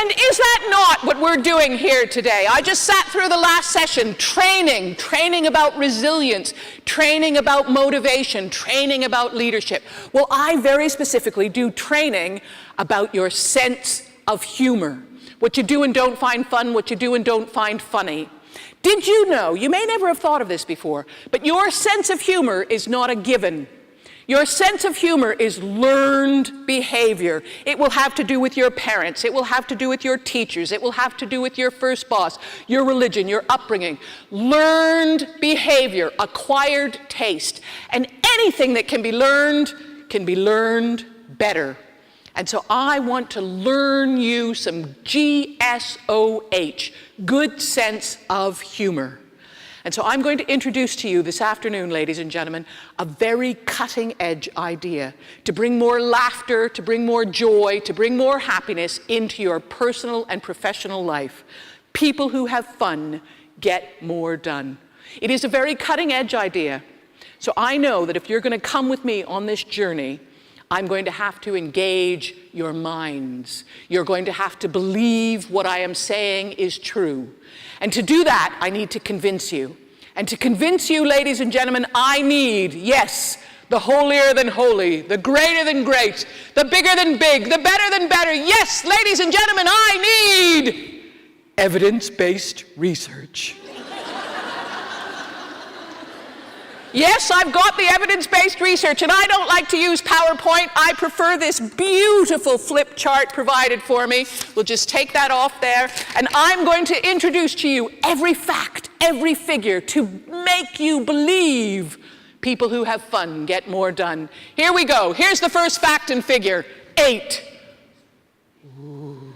And is that not what we're doing here today? I just sat through the last session, training about resilience, training about motivation, training about leadership. Well, I very specifically do training about your sense of humor. What you do and don't find fun, what you do and don't find funny. Did you know, you may never have thought of this before, but your sense of humor is not a given. Your sense of humor is learned behavior. It will have to do with your parents. It will have to do with your teachers. It will have to do with your first boss, your religion, your upbringing. Learned behavior, acquired taste. And anything that can be learned better. And so I want to learn you some GSOH, good sense of humor. And so I'm going to introduce to you this afternoon, ladies and gentlemen, a very cutting-edge idea to bring more laughter, to bring more joy, to bring more happiness into your personal and professional life. People who have fun get more done. It is a very cutting-edge idea. So I know that if you're going to come with me on this journey, I'm going to have to engage your minds. You're going to have to believe what I am saying is true. And to do that, I need to convince you. And to convince you, ladies and gentlemen, I need, yes, the holier than holy, the greater than great, the bigger than big, the better than better. Yes, ladies and gentlemen, I need evidence-based research. Yes, I've got the evidence-based research, and I don't like to use PowerPoint. I prefer this beautiful flip chart provided for me. We'll just take that off there, and I'm going to introduce to you every fact, every figure to make you believe people who have fun get more done. Here we go. Here's the first fact and figure, 8. Ooh.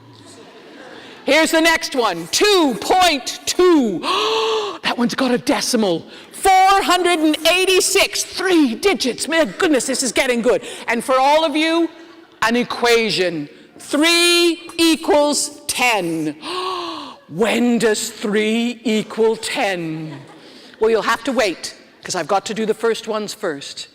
Here's the next one, 2.2. That one's got a decimal. 486, 3 digits. My goodness, this is getting good. And for all of you, an equation. 3 equals 10. When does 3 equal 10? Well, you'll have to wait, because I've got to do the first ones first.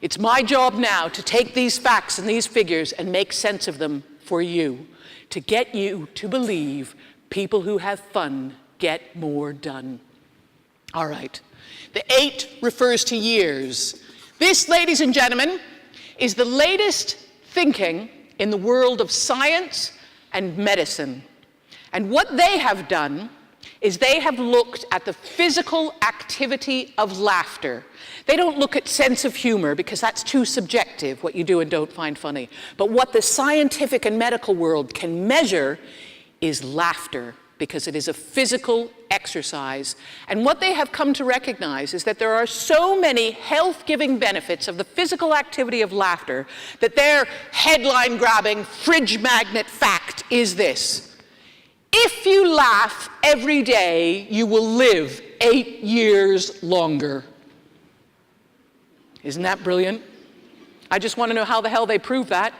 It's my job now to take these facts and these figures and make sense of them for you, to get you to believe people who have fun get more done. All right. The 8 refers to years. This, ladies and gentlemen, is the latest thinking in the world of science and medicine. And what they have done is they have looked at the physical activity of laughter. They don't look at sense of humor because that's too subjective, what you do and don't find funny. But what the scientific and medical world can measure is laughter, because it is a physical exercise. And what they have come to recognize is that there are so many health-giving benefits of the physical activity of laughter that their headline-grabbing, fridge magnet fact is this: if you laugh every day, you will live 8 years longer. Isn't that brilliant? I just want to know how the hell they prove that.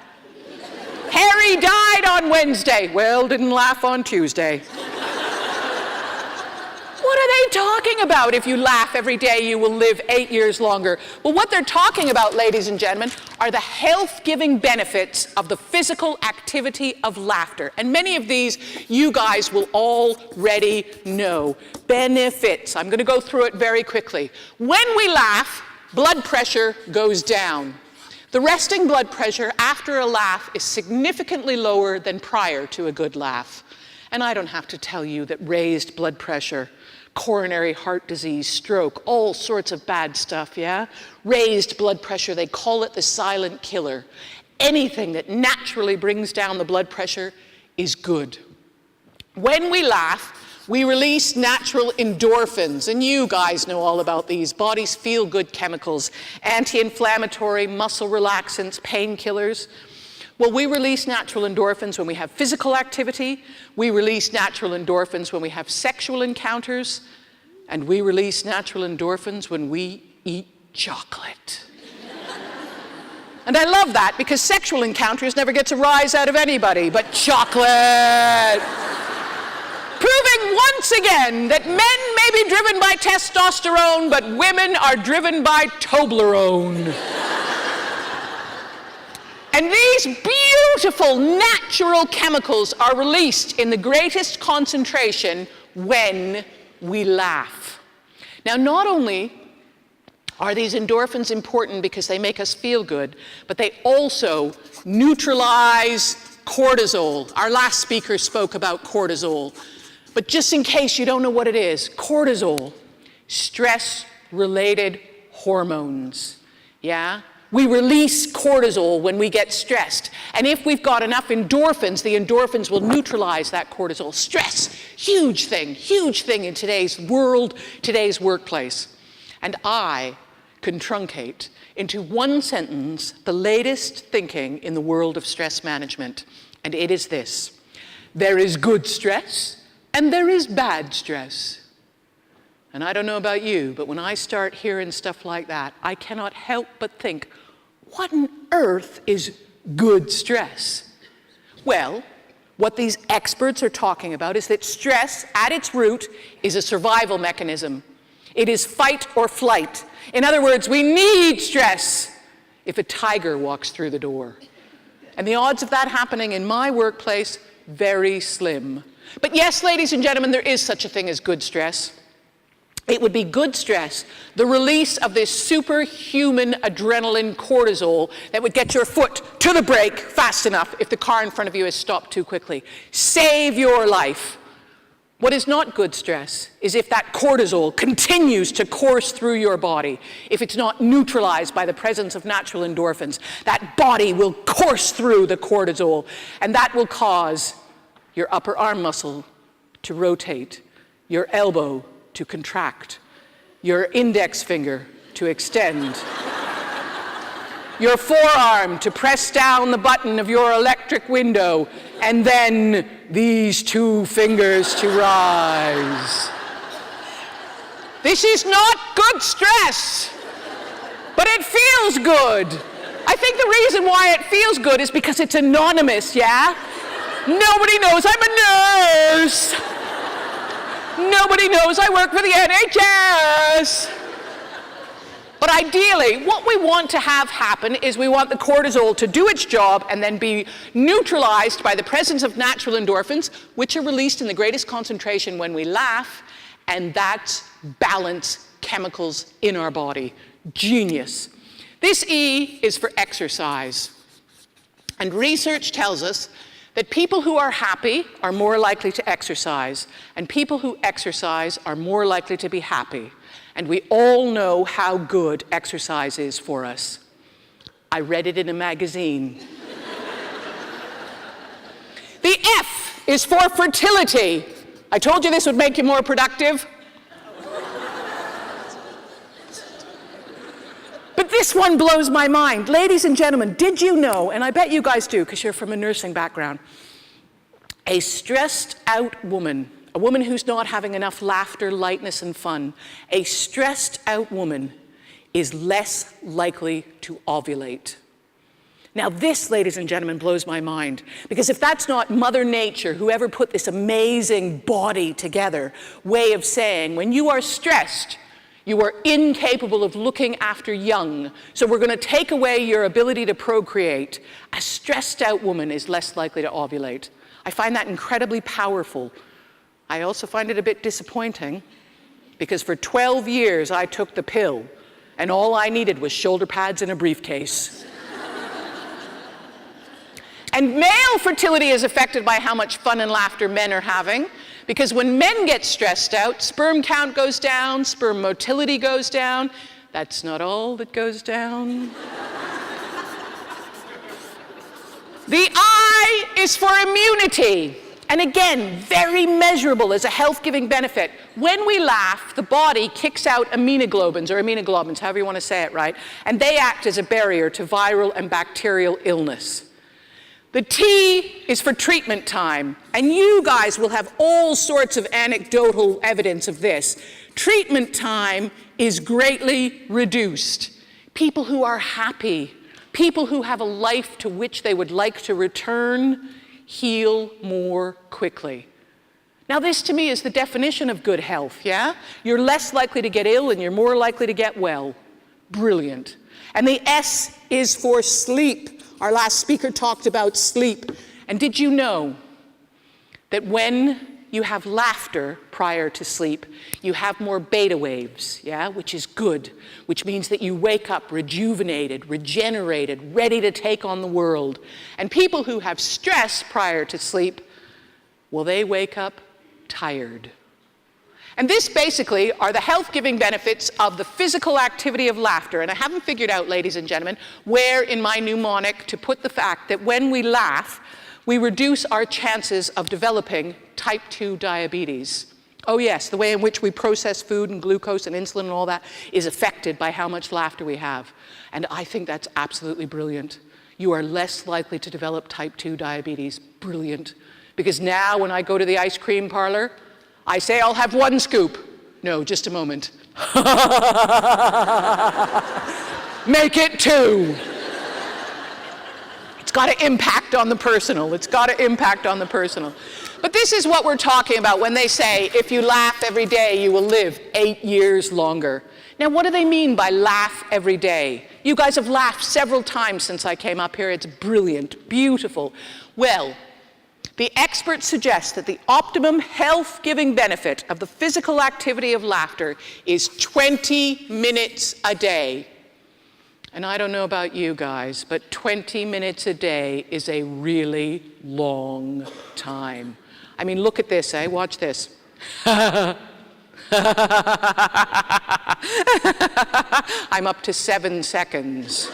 Harry died on Wednesday. Well, didn't laugh on Tuesday. What are they talking about? If you laugh every day, you will live 8 years longer. Well, what they're talking about, ladies and gentlemen, are the health-giving benefits of the physical activity of laughter. And many of these you guys will already know. Benefits. I'm going to go through it very quickly. When we laugh, blood pressure goes down. The resting blood pressure after a laugh is significantly lower than prior to a good laugh. And I don't have to tell you that raised blood pressure, coronary heart disease, stroke, all sorts of bad stuff, yeah? Raised blood pressure, they call it the silent killer. Anything that naturally brings down the blood pressure is good. When we laugh, we release natural endorphins, and you guys know all about these. Body's feel-good chemicals, anti-inflammatory, muscle relaxants, painkillers. Well, we release natural endorphins when we have physical activity, we release natural endorphins when we have sexual encounters, and we release natural endorphins when we eat chocolate. And I love that, because sexual encounters never gets a rise out of anybody, but chocolate. Proving once again that men may be driven by testosterone, but women are driven by Toblerone. And these beautiful natural chemicals are released in the greatest concentration when we laugh. Now, not only are these endorphins important because they make us feel good, but they also neutralize cortisol. Our last speaker spoke about cortisol. But just in case you don't know what it is, cortisol, stress-related hormones, yeah? We release cortisol when we get stressed. And if we've got enough endorphins, the endorphins will neutralize that cortisol. Stress, huge thing in today's world, today's workplace. And I can truncate into one sentence the latest thinking in the world of stress management. And it is this: there is good stress and there is bad stress. And I don't know about you, but when I start hearing stuff like that, I cannot help but think, what on earth is good stress? Well, what these experts are talking about is that stress, at its root, is a survival mechanism. It is fight or flight. In other words, we need stress if a tiger walks through the door. And the odds of that happening in my workplace, very slim. But yes, ladies and gentlemen, there is such a thing as good stress. It would be good stress, the release of this superhuman adrenaline cortisol that would get your foot to the brake fast enough if the car in front of you is stopped too quickly. Save your life. What is not good stress is if that cortisol continues to course through your body, if it's not neutralized by the presence of natural endorphins. That body will course through the cortisol, and that will cause your upper arm muscle to rotate, your elbow to contract, your index finger to extend, your forearm to press down the button of your electric window, and then these two fingers to rise. This is not good stress, but it feels good. I think the reason why it feels good is because it's anonymous, yeah? Nobody knows I'm a nurse. Nobody knows I work for the NHS. But ideally, what we want to have happen is we want the cortisol to do its job and then be neutralized by the presence of natural endorphins, which are released in the greatest concentration when we laugh, and that's balance chemicals in our body. Genius. This E is for exercise. And research tells us that people who are happy are more likely to exercise, and people who exercise are more likely to be happy. And we all know how good exercise is for us. I read it in a magazine. The F is for fertility. I told you this would make you more productive. But this one blows my mind. Ladies and gentlemen, did you know, and I bet you guys do because you're from a nursing background, a stressed out woman, a woman who's not having enough laughter, lightness, and fun, a stressed out woman is less likely to ovulate. Now this, ladies and gentlemen, blows my mind, because if that's not Mother Nature, whoever put this amazing body together, way of saying, when you are stressed, you are incapable of looking after young, so we're going to take away your ability to procreate, a stressed out woman is less likely to ovulate. I find that incredibly powerful. I also find it a bit disappointing, because for 12 years I took the pill, and all I needed was shoulder pads and a briefcase. And male fertility is affected by how much fun and laughter men are having, because when men get stressed out, sperm count goes down, sperm motility goes down. That's not all that goes down. The I is for immunity. And again, very measurable as a health-giving benefit. When we laugh, the body kicks out immunoglobulins, however you want to say it, right? And they act as a barrier to viral and bacterial illness. The T is for treatment time, and you guys will have all sorts of anecdotal evidence of this. Treatment time is greatly reduced. People who are happy, people who have a life to which they would like to return, heal more quickly. Now this to me is the definition of good health, yeah? You're less likely to get ill and you're more likely to get well. Brilliant. And the S is for sleep. Our last speaker talked about sleep. And did you know that when you have laughter prior to sleep, you have more beta waves, yeah, which is good, which means that you wake up rejuvenated, regenerated, ready to take on the world. And people who have stress prior to sleep, well, they wake up tired. And this basically are the health-giving benefits of the physical activity of laughter. And I haven't figured out, ladies and gentlemen, where in my mnemonic to put the fact that when we laugh, we reduce our chances of developing type 2 diabetes. Oh yes, the way in which we process food and glucose and insulin and all that is affected by how much laughter we have. And I think that's absolutely brilliant. You are less likely to develop type 2 diabetes. Brilliant. Because now when I go to the ice cream parlor, I say I'll have 1 scoop. No, just a moment. Make it 2. It's got to impact on the personal. It's got to impact on the personal. But this is what we're talking about when they say, if you laugh every day, you will live 8 years longer. Now, what do they mean by laugh every day? You guys have laughed several times since I came up here. It's brilliant, beautiful. Well, the experts suggest that the optimum health-giving benefit of the physical activity of laughter is 20 minutes a day. And I don't know about you guys, but 20 minutes a day is a really long time. I mean, look at this, eh? Watch this. I'm up to 7 seconds.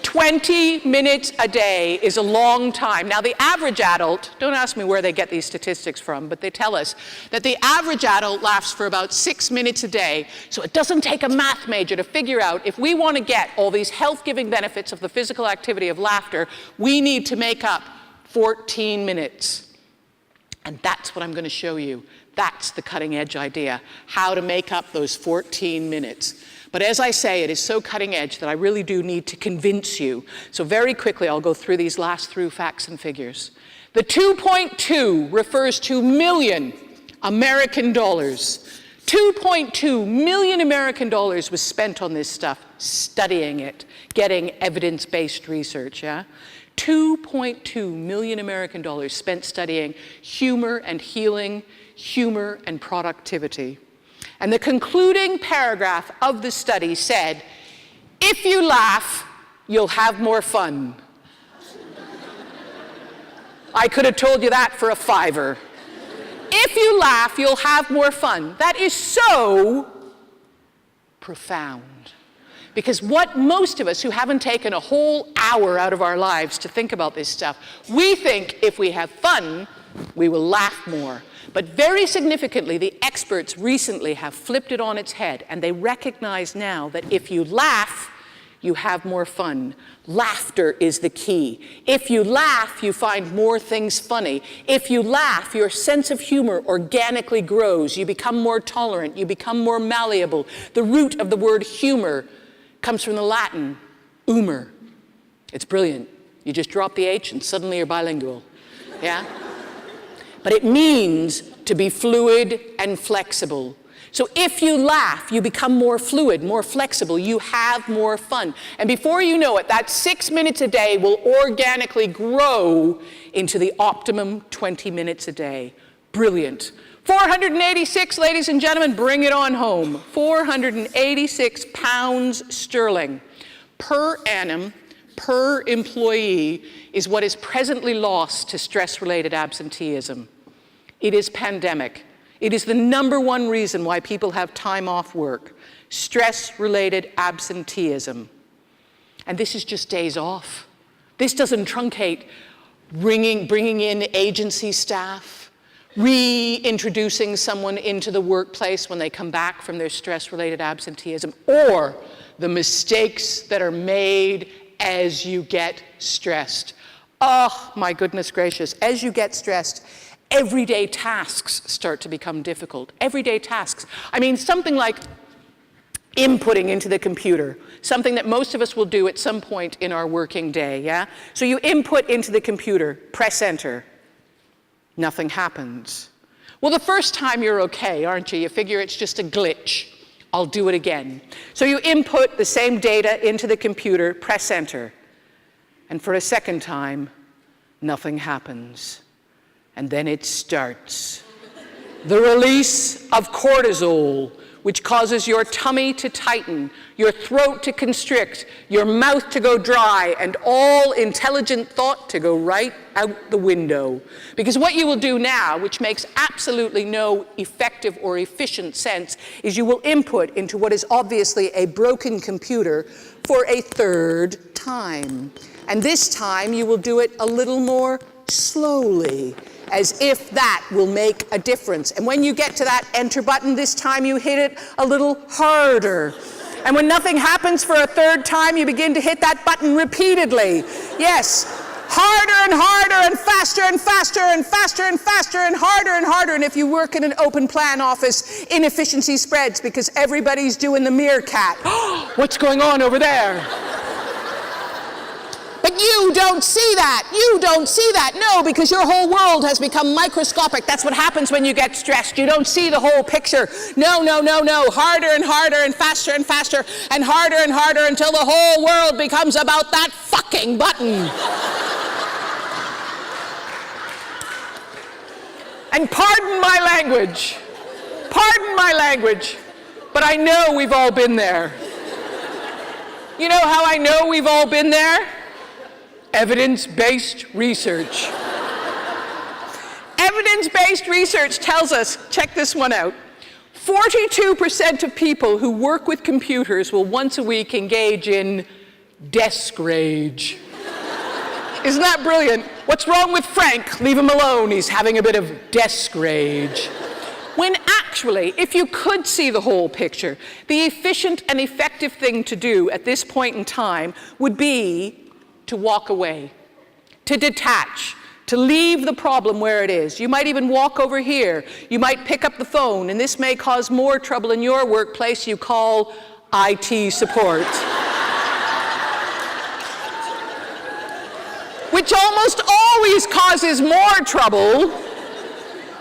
20 minutes a day is a long time. Now, the average adult, don't ask me where they get these statistics from, but they tell us that the average adult laughs for about 6 minutes a day. So it doesn't take a math major to figure out if we want to get all these health-giving benefits of the physical activity of laughter, we need to make up 14 minutes. And that's what I'm going to show you. That's the cutting-edge idea, how to make up those 14 minutes. But as I say, it is so cutting edge that I really do need to convince you. So very quickly, I'll go through these last few facts and figures. The 2.2 refers to million American dollars. 2.2 million American dollars was spent on this stuff, studying it, getting evidence-based research, yeah? 2.2 million American dollars spent studying humor and healing, humor and productivity. And the concluding paragraph of the study said, if you laugh, you'll have more fun. I could have told you that for a $5. If you laugh, you'll have more fun. That is so profound. Because what most of us who haven't taken a whole hour out of our lives to think about this stuff, we think if we have fun, we will laugh more. But very significantly, the experts recently have flipped it on its head, and they recognize now that if you laugh, you have more fun. Laughter is the key. If you laugh, you find more things funny. If you laugh, your sense of humor organically grows. You become more tolerant. You become more malleable. The root of the word humor comes from the Latin, humor. It's brilliant. You just drop the H and suddenly you're bilingual, yeah? But it means to be fluid and flexible. So if you laugh, you become more fluid, more flexible, you have more fun. And before you know it, that 6 minutes a day will organically grow into the optimum 20 minutes a day. Brilliant. 486, ladies and gentlemen, bring it on home. 486 pounds sterling per annum, per employee, is what is presently lost to stress-related absenteeism. It is pandemic. It is the #1 reason why people have time off work, stress-related absenteeism. And this is just days off. This doesn't truncate bringing in agency staff, reintroducing someone into the workplace when they come back from their stress-related absenteeism, or the mistakes that are made as you get stressed. Oh, my goodness gracious. As you get stressed, everyday tasks start to become difficult. Everyday tasks. I mean, something like inputting into the computer, something that most of us will do at some point in our working day, yeah? So you input into the computer, press enter. Nothing happens. Well, the first time you're okay, aren't you? You figure it's just a glitch. I'll do it again. So you input the same data into the computer, press enter. And for a second time, nothing happens. And then it starts. The release of cortisol, which causes your tummy to tighten, your throat to constrict, your mouth to go dry, and all intelligent thought to go right out the window. Because what you will do now, which makes absolutely no effective or efficient sense, is you will input into what is obviously a broken computer for a third time. And this time you will do it a little more slowly, as if that will make a difference. And when you get to that enter button, this time you hit it a little harder. And when nothing happens for a third time, you begin to hit that button repeatedly. Yes, harder and harder and faster and faster and faster and faster and harder and harder. And if you work in an open plan office, inefficiency spreads because everybody's doing the meerkat. What's going on over there? But you don't see that. You don't see that. No, because your whole world has become microscopic. That's what happens when you get stressed. You don't see the whole picture. No, no, no, no. Harder and harder and faster and faster and harder until the whole world becomes about that fucking button. And pardon my language. Pardon my language. But I know we've all been there. You know how I know we've all been there? Evidence-based research. Evidence-based research tells us, check this one out, 42% of people who work with computers will once a week engage in desk rage. Isn't that brilliant? What's wrong with Frank? Leave him alone. He's having a bit of desk rage. When actually, if you could see the whole picture, the efficient and effective thing to do at this point in time would be to walk away, to detach, to leave the problem where it is. You might even walk over here. You might pick up the phone, and this may cause more trouble in your workplace. You call IT support. Which almost always causes more trouble.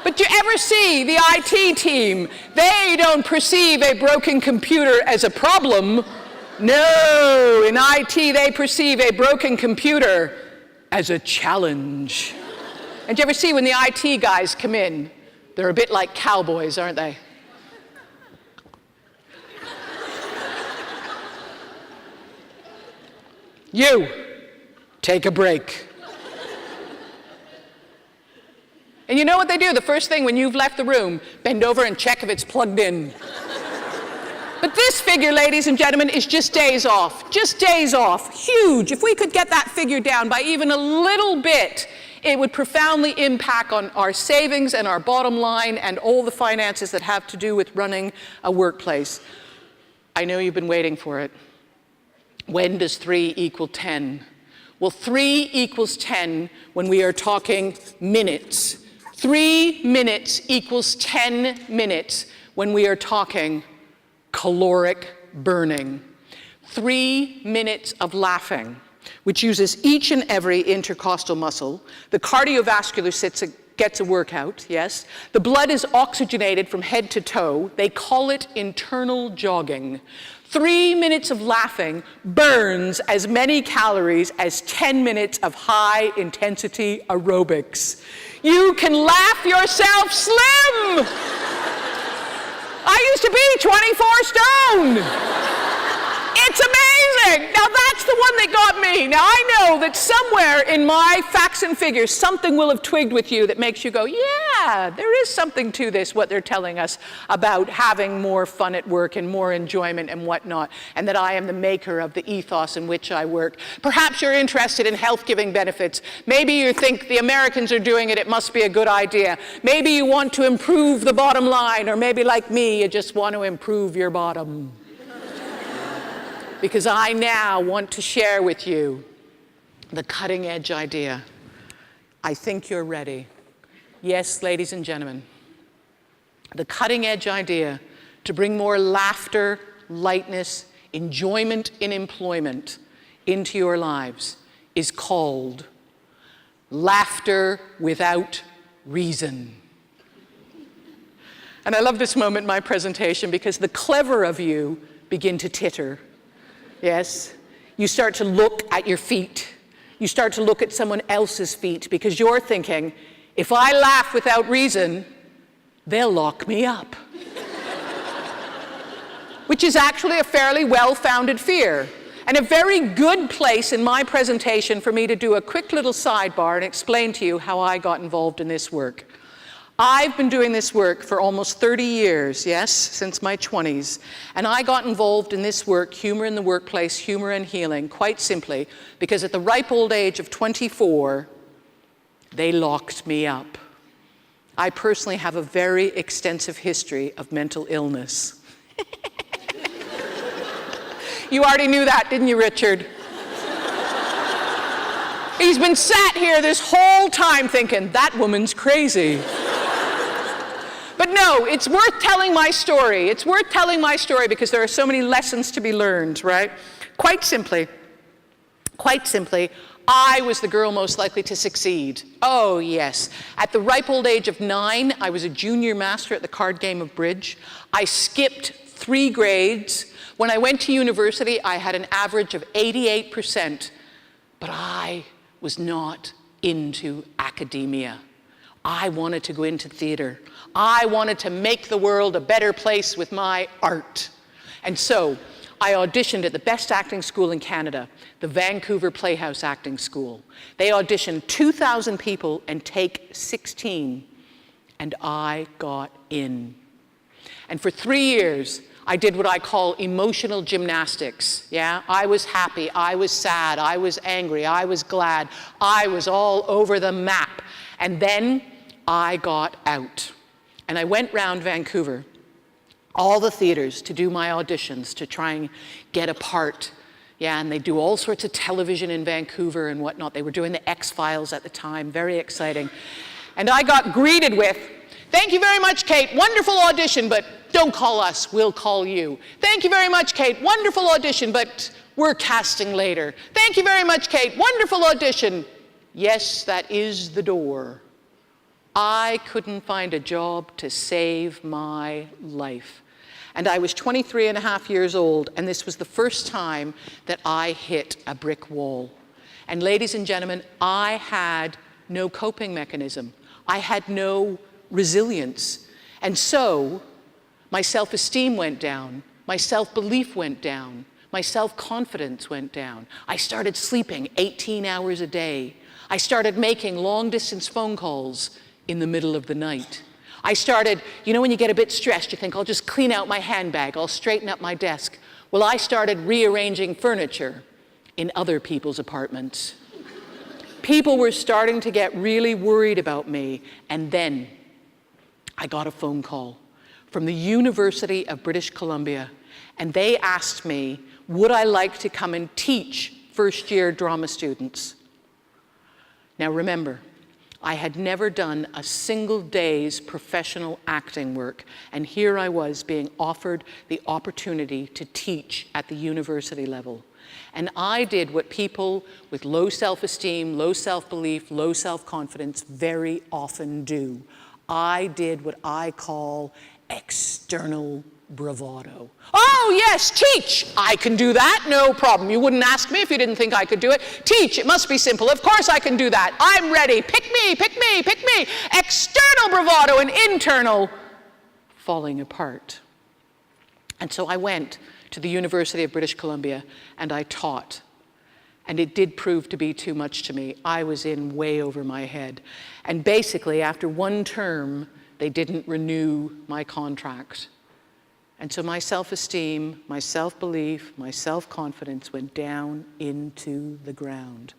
But you ever see the IT team? They don't perceive a broken computer as a problem. No, in IT they perceive a broken computer as a challenge. And you ever see when the IT guys come in, they're a bit like cowboys, aren't they? You, take a break. And you know what they do? The first thing when you've left the room, bend over and check if it's plugged in. But this figure, ladies and gentlemen, is just days off. Just days off. Huge. If we could get that figure down by even a little bit, it would profoundly impact on our savings and our bottom line and all the finances that have to do with running a workplace. I know you've been waiting for it. When does 3 equal 10? Well, 3 equals 10 when we are talking minutes. 3 minutes equals 10 minutes when we are talking caloric burning. 3 minutes of laughing, which uses each and every intercostal muscle. The cardiovascular gets a workout, yes. The blood is oxygenated from head to toe. They call it internal jogging. 3 minutes of laughing burns as many calories as 10 minutes of high-intensity aerobics. You can laugh yourself slim! I used to be 24 stone. It's amazing. Now that's the one that got me. Now I know that somewhere in my facts and figures, something will have twigged with you that makes you go, yeah, there is something to this, what they're telling us about having more fun at work and more enjoyment and whatnot, and that I am the maker of the ethos in which I work. Perhaps you're interested in health-giving benefits. Maybe you think the Americans are doing it, it must be a good idea. Maybe you want to improve the bottom line, or maybe like me, you just want to improve your bottom. Because I now want to share with you the cutting-edge idea. I think you're ready. Yes, ladies and gentlemen, the cutting-edge idea to bring more laughter, lightness, enjoyment in employment into your lives is called laughter without reason. And I love this moment in my presentation because the clever of you begin to titter. Yes? You start to look at your feet. You start to look at someone else's feet because you're thinking, if I laugh without reason, they'll lock me up. Which is actually a fairly well-founded fear. And a very good place in my presentation for me to do a quick little sidebar and explain to you how I got involved in this work. I've been doing this work for almost 30 years, yes, since my 20s. And I got involved in this work, humor in the workplace, humor and healing, quite simply because at the ripe old age of 24, they locked me up. I personally have a very extensive history of mental illness. You already knew that, didn't you, Richard? He's been sat here this whole time thinking, that woman's crazy. But no, it's worth telling my story. It's worth telling my story because there are so many lessons to be learned, right? Quite simply, I was the girl most likely to succeed. Oh, yes. At the ripe old age of 9, I was a junior master at the card game of bridge. I skipped 3 grades. When I went to university, I had an average of 88%, but I was not into academia. I wanted to go into theater. I wanted to make the world a better place with my art. And so I auditioned at the best acting school in Canada, the Vancouver Playhouse Acting School. They auditioned 2,000 people and take 16, and I got in. And for 3 years, I did what I call emotional gymnastics, yeah? I was happy, I was sad, I was angry, I was glad, I was all over the map. And then I got out. And I went round Vancouver, all the theaters, to do my auditions, to try and get a part. Yeah, and they do all sorts of television in Vancouver and whatnot. They were doing the X-Files at the time, very exciting. And I got greeted with, thank you very much, Kate, wonderful audition, but don't call us, we'll call you. Thank you very much, Kate, wonderful audition, but we're casting later. Thank you very much, Kate, wonderful audition. Yes, that is the door. I couldn't find a job to save my life. And I was 23 and a half years old, and this was the first time that I hit a brick wall. And ladies and gentlemen, I had no coping mechanism. I had no resilience. And so my self-esteem went down, my self-belief went down, my self-confidence went down. I started sleeping 18 hours a day. I started making long-distance phone calls in the middle of the night. I started, you know when you get a bit stressed, you think, I'll just clean out my handbag, I'll straighten up my desk. Well, I started rearranging furniture in other people's apartments. People were starting to get really worried about me, and then I got a phone call from the University of British Columbia, and they asked me, would I like to come and teach first-year drama students? Now remember, I had never done a single day's professional acting work, and here I was being offered the opportunity to teach at the university level. And I did what people with low self-esteem, low self-belief, low self-confidence very often do. I did what I call external bravado. Oh, yes, teach. I can do that, no problem. You wouldn't ask me if you didn't think I could do it. Teach, it must be simple. Of course I can do that. I'm ready. Pick me, pick me, pick me. External bravado and internal falling apart. And so I went to the University of British Columbia and I taught. And it did prove to be too much to me. I was in way over my head. And basically, after one term, they didn't renew my contract. And so my self-esteem, my self-belief, my self-confidence went down into the ground.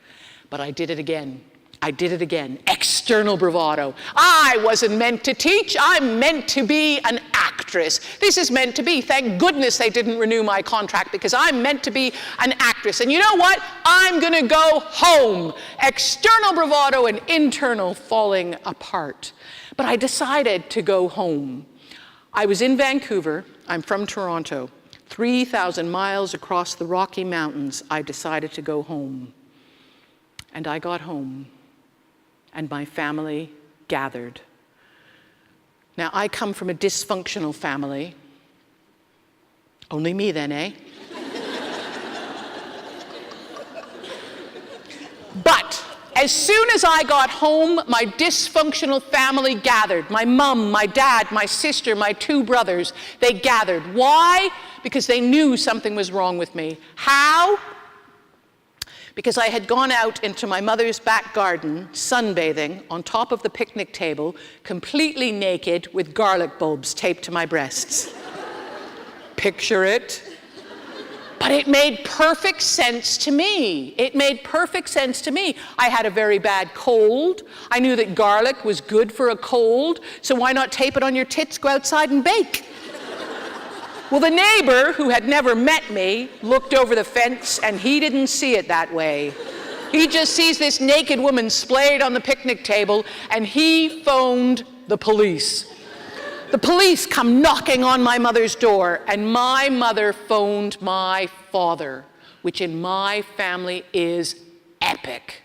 But I did it again. I did it again. External bravado. I wasn't meant to teach. I'm meant to be an actress. This is meant to be. Thank goodness they didn't renew my contract because I'm meant to be an actress. And you know what? I'm going to go home. External bravado and internal falling apart. But I decided to go home. I was in Vancouver. I'm from Toronto. 3,000 miles across the Rocky Mountains, I decided to go home. And I got home, and my family gathered. Now, I come from a dysfunctional family. Only me then, eh? But as soon as I got home, my dysfunctional family gathered. My mum, my dad, my sister, my 2 brothers, they gathered. Why? Because they knew something was wrong with me. How? Because I had gone out into my mother's back garden, sunbathing, on top of the picnic table, completely naked, with garlic bulbs taped to my breasts. Picture it. But it made perfect sense to me. It made perfect sense to me. I had a very bad cold. I knew that garlic was good for a cold, so why not tape it on your tits, go outside and bake? Well, the neighbor, who had never met me, looked over the fence, and he didn't see it that way. He just sees this naked woman splayed on the picnic table, and he phoned the police. The police come knocking on my mother's door, and my mother phoned my father, which in my family is epic.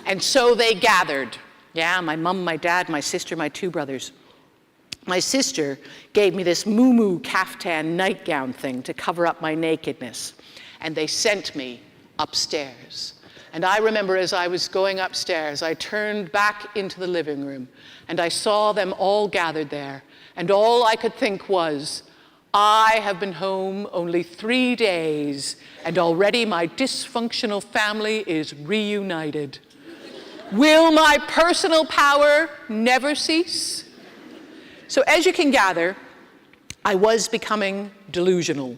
And so they gathered. Yeah, my mum, my dad, my sister, my 2 brothers. My sister gave me this muumuu kaftan nightgown thing to cover up my nakedness, and they sent me upstairs. And I remember as I was going upstairs, I turned back into the living room, and I saw them all gathered there. And all I could think was, I have been home only 3 days, and already my dysfunctional family is reunited. Will my personal power never cease? So as you can gather, I was becoming delusional.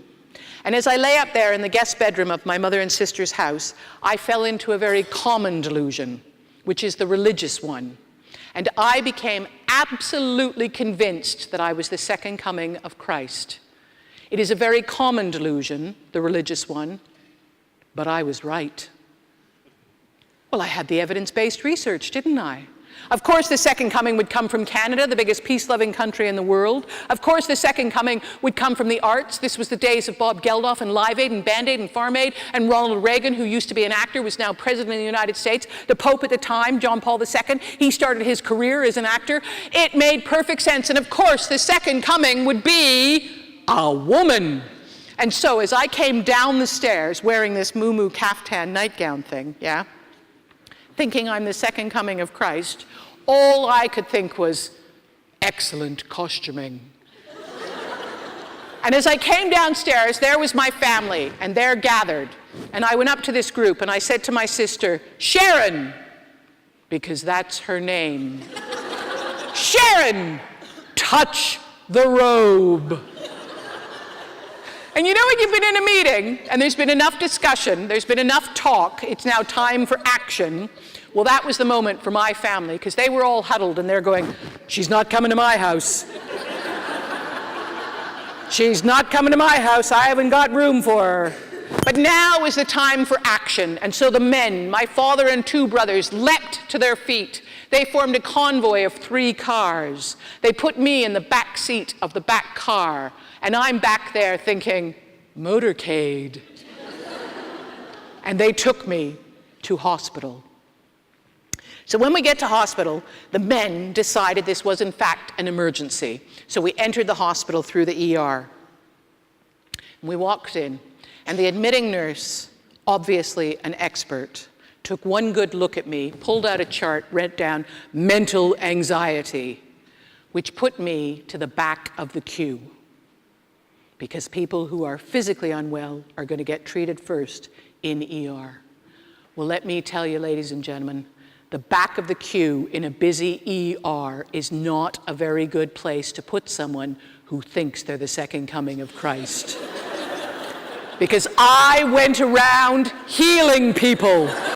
And as I lay up there in the guest bedroom of my mother and sister's house, I fell into a very common delusion, which is the religious one. And I became absolutely convinced that I was the second coming of Christ. It is a very common delusion, the religious one, but I was right. Well, I had the evidence-based research, didn't I? Of course, the second coming would come from Canada, the biggest peace-loving country in the world. Of course, the second coming would come from the arts. This was the days of Bob Geldof and Live Aid and Band Aid and Farm Aid, and Ronald Reagan, who used to be an actor, was now president of the United States. The Pope at the time, John Paul II, he started his career as an actor. It made perfect sense. And of course, the second coming would be a woman. And so as I came down the stairs wearing this muumuu kaftan nightgown thing, yeah, thinking I'm the second coming of Christ, all I could think was, excellent costuming. And as I came downstairs, there was my family, and they're gathered. And I went up to this group, and I said to my sister, Sharon, because that's her name. Sharon, touch the robe. And you know when you've been in a meeting, and there's been enough discussion, there's been enough talk, it's now time for action. Well, that was the moment for my family, because they were all huddled, and they're going, she's not coming to my house. She's not coming to my house, I haven't got room for her. But now is the time for action, and so the men, my father and 2 brothers, leapt to their feet. They formed a convoy of 3 cars. They put me in the back seat of the back car, and I'm back there thinking, motorcade. And they took me to hospital. So when we get to hospital, the men decided this was in fact an emergency. So we entered the hospital through the ER. And we walked in, and the admitting nurse, obviously an expert, took one good look at me, pulled out a chart, wrote down mental anxiety, which put me to the back of the queue. Because people who are physically unwell are going to get treated first in ER. Well, let me tell you, ladies and gentlemen, the back of the queue in a busy ER is not a very good place to put someone who thinks they're the second coming of Christ. Because I went around healing people.